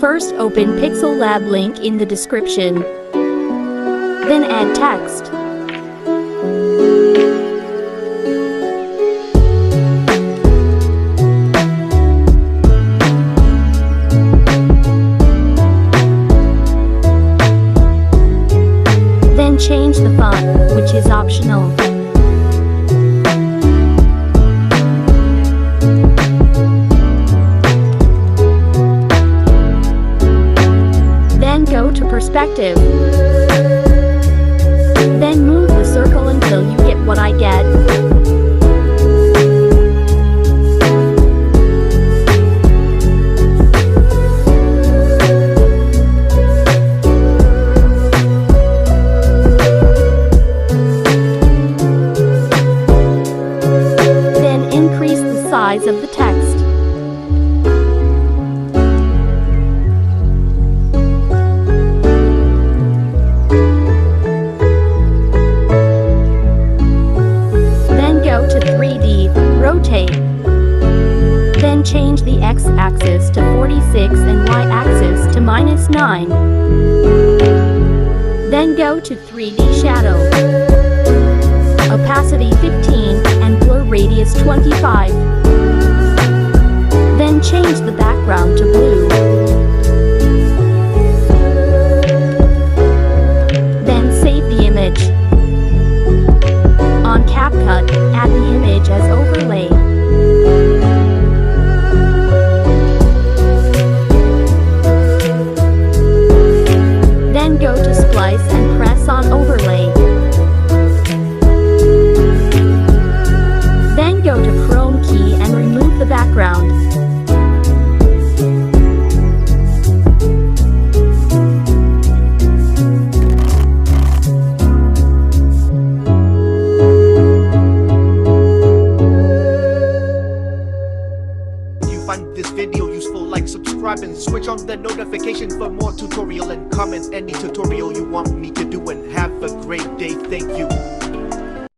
First, open Pixel Lab link in the description. Then add text. Then change the font, which is optional. Then go to perspective. Then move the circle until you get what I get. Then increase the size of the text. Go to 3D, rotate. Then change the x-axis to 46 and y-axis to -9. Then go to 3D shadow. Opacity 15 and blur radius 25. Then change the background to blue. Then save the image. On CapCut, add the image as overlay. Then go to Splice and press on Overlay. Then go to Chrome key and remove the background. Find this video useful, like, subscribe, and switch on the notification for more tutorial, and comment any tutorial you want me to do, and have a great day. Thank you.